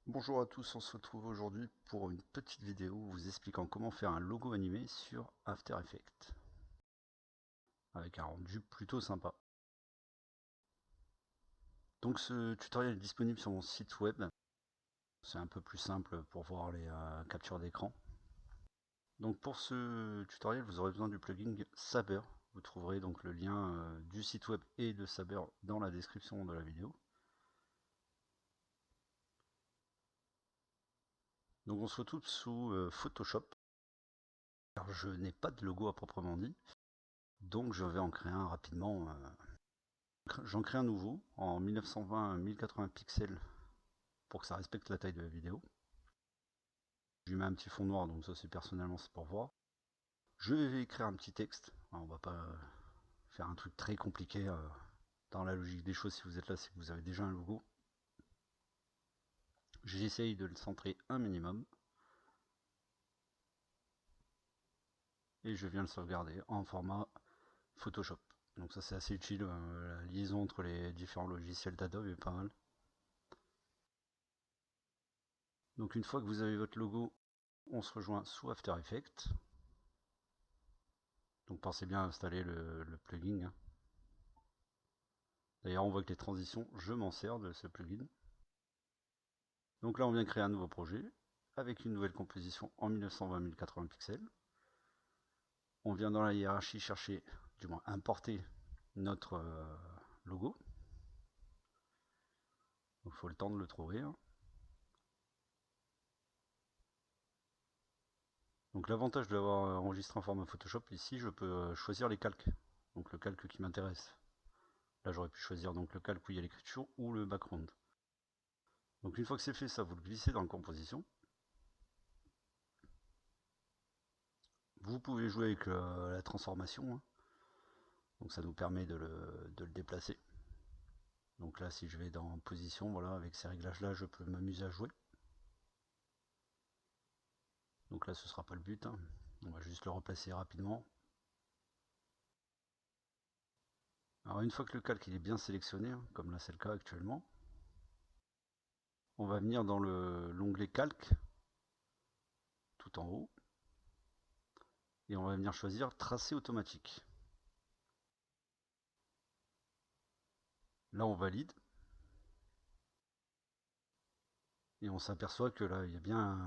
Bonjour à tous, on se retrouve aujourd'hui pour une petite vidéo vous expliquant comment faire un logo animé sur After Effects avec un rendu plutôt sympa. Donc ce tutoriel est disponible sur mon site web, c'est un peu plus simple pour voir les captures d'écran. Donc pour ce tutoriel vous aurez besoin du plugin Saber, vous trouverez donc le lien du site web et de Saber dans la description de la vidéo. Donc on se retrouve sous Photoshop. Alors je n'ai pas de logo à proprement dit, donc je vais en créer un rapidement. J'en crée un nouveau en 1920-1080 pixels pour que ça respecte la taille de la vidéo. Je lui mets un petit fond noir, donc ça c'est personnellement c'est pour voir. Je vais écrire un petit texte. Alors, on va pas faire un truc très compliqué dans la logique des choses. Si vous êtes là, c'est que vous avez déjà un logo. J'essaye de le centrer un minimum. Et je viens le sauvegarder en format Photoshop. Donc ça c'est assez utile, la liaison entre les différents logiciels d'Adobe est pas mal. Donc une fois que vous avez votre logo, on se rejoint sous After Effects. Donc pensez bien à installer le plugin. Hein. D'ailleurs on voit que les transitions, je m'en sers de ce plugin. Donc là on vient créer un nouveau projet avec une nouvelle composition en 1920-1080 pixels. On vient dans la hiérarchie chercher, du moins importer notre logo. Donc il faut le temps de le trouver. Hein. Donc l'avantage de l'avoir enregistré en format Photoshop, ici je peux choisir les calques. Donc le calque qui m'intéresse. Là j'aurais pu choisir donc le calque où il y a l'écriture ou le background. Donc une fois que c'est fait, ça vous le glissez dans la composition. Vous pouvez jouer avec la transformation. Hein. Donc ça nous permet de le déplacer. Donc là si je vais dans position, voilà, avec ces réglages là, je peux m'amuser à jouer. Donc là ce sera pas le but. Hein. On va juste le replacer rapidement. Alors une fois que le calque il est bien sélectionné, hein, comme là c'est le cas actuellement, on va venir dans l'onglet calque, tout en haut, et on va venir choisir tracé automatique. Là on valide, et on s'aperçoit que là il y a bien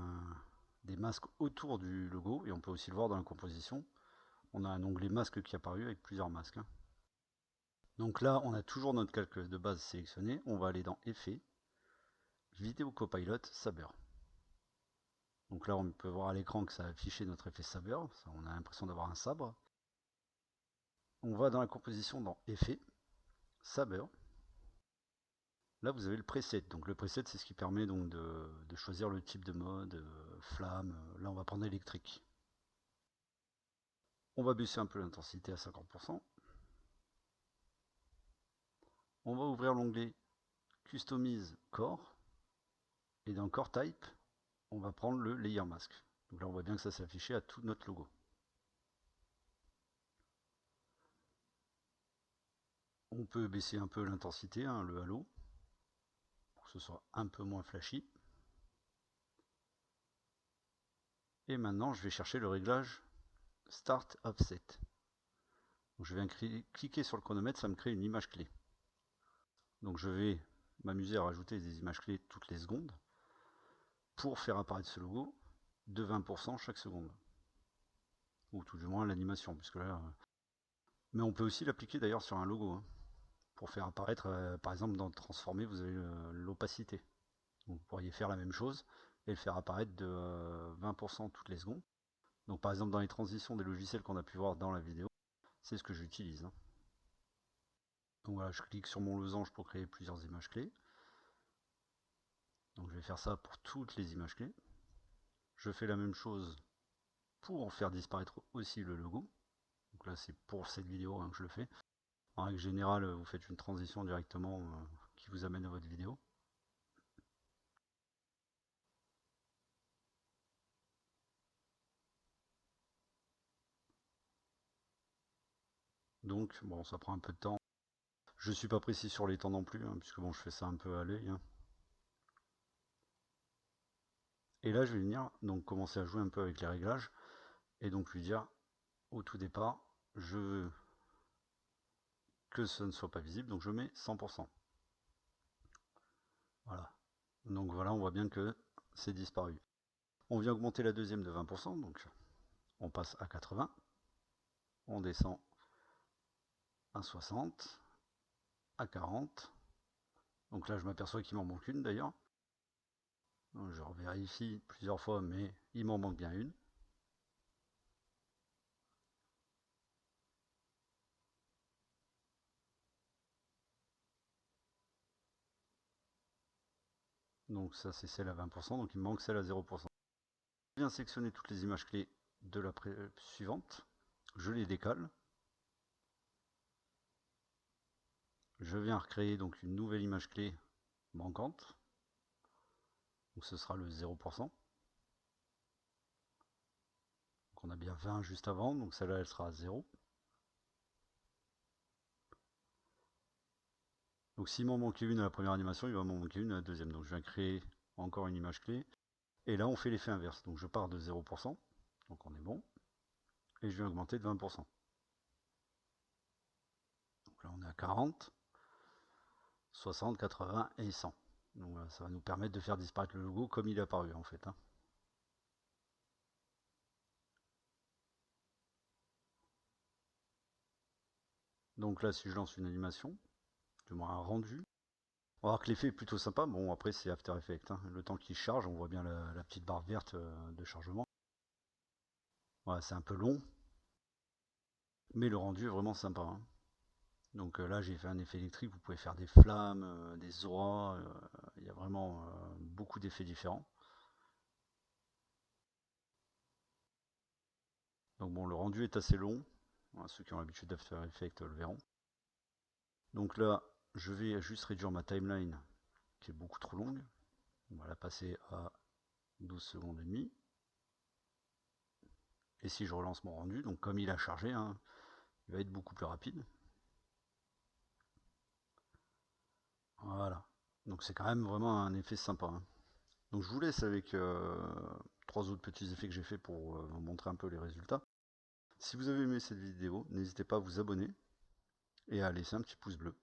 des masques autour du logo, et on peut aussi le voir dans la composition. On a un onglet masque qui est apparu avec plusieurs masques. Hein. Donc là on a toujours notre calque de base sélectionné, on va aller dans Effets, Vidéo Copilot, Saber. Donc là on peut voir à l'écran que ça a affiché notre effet Saber, on a l'impression d'avoir un sabre. On va dans la composition dans Effets, Saber. Là vous avez le preset, donc le preset c'est ce qui permet donc de choisir le type de mode, flamme, là on va prendre électrique. On va baisser un peu l'intensité à 50%. On va ouvrir l'onglet Customize Core, et dans Core Type, on va prendre le Layer Mask. Donc là on voit bien que ça s'est affiché à tout notre logo. On peut baisser un peu l'intensité, hein, le halo, pour que ce soit un peu moins flashy. Et maintenant je vais chercher le réglage Start Offset. Donc je viens cliquer sur le chronomètre, ça me crée une image clé. Donc je vais m'amuser à rajouter des images clés toutes les secondes pour faire apparaître ce logo de 20% chaque seconde. Ou tout du moins l'animation, puisque là... Mais on peut aussi l'appliquer d'ailleurs sur un logo, hein, pour faire apparaître, par exemple dans Transformer, vous avez l'opacité. Vous pourriez faire la même chose et le faire apparaître de 20% toutes les secondes. Donc par exemple dans les transitions des logiciels qu'on a pu voir dans la vidéo, c'est ce que j'utilise. Hein. Donc voilà, je clique sur mon losange pour créer plusieurs images clés. Donc je vais faire ça pour toutes les images clés. Je fais la même chose pour faire disparaître aussi le logo. Donc là c'est pour cette vidéo hein, que je le fais. En règle générale, vous faites une transition directement qui vous amène à votre vidéo. Donc bon, ça prend un peu de temps. Je suis pas précis sur les temps non plus, hein, puisque bon, je fais ça un peu à l'œil. Hein. Et là, je vais venir donc commencer à jouer un peu avec les réglages et donc lui dire au tout départ, je veux que ce ne soit pas visible, donc je mets 100%. Voilà. Donc voilà, on voit bien que c'est disparu. On vient augmenter la deuxième de 20%, donc on passe à 80. On descend à 60, à 40. Donc là, je m'aperçois qu'il m'en manque une d'ailleurs. Je revérifie plusieurs fois, mais il m'en manque bien une. Donc ça, c'est celle à 20%, donc il me manque celle à 0%. Je viens sélectionner toutes les images clés de la suivante. Je les décale. Je viens recréer donc une nouvelle image clé manquante. Donc ce sera le 0%. Donc on a bien 20 juste avant, donc celle-là elle sera à 0. Donc s'il m'en manquait une à la première animation, il va m'en manquer une à la deuxième. Donc je viens créer encore une image clé. Et là on fait l'effet inverse. Donc je pars de 0%. Donc on est bon. Et je viens augmenter de 20%. Donc là on est à 40, 60, 80 et 100. Donc ça va nous permettre de faire disparaître le logo comme il est apparu en fait. Hein. Donc là si je lance une animation, du moins un rendu, on va voir que l'effet est plutôt sympa. Bon après c'est After Effects. Hein. Le temps qu'il charge, on voit bien la petite barre verte de chargement. Voilà, c'est un peu long, mais le rendu est vraiment sympa. Hein. Donc là j'ai fait un effet électrique, vous pouvez faire des flammes, des auras, il y a vraiment beaucoup d'effets différents. Donc bon, le rendu est assez long, voilà, ceux qui ont l'habitude d'After Effects le verront. Donc là, je vais juste réduire ma timeline qui est beaucoup trop longue. On va la passer à 12 secondes et demie. Et si je relance mon rendu, donc comme il a chargé, hein, il va être beaucoup plus rapide. Voilà. Donc c'est quand même vraiment un effet sympa. Hein. Donc je vous laisse avec trois autres petits effets que j'ai fait pour vous montrer un peu les résultats. Si vous avez aimé cette vidéo, n'hésitez pas à vous abonner et à laisser un petit pouce bleu.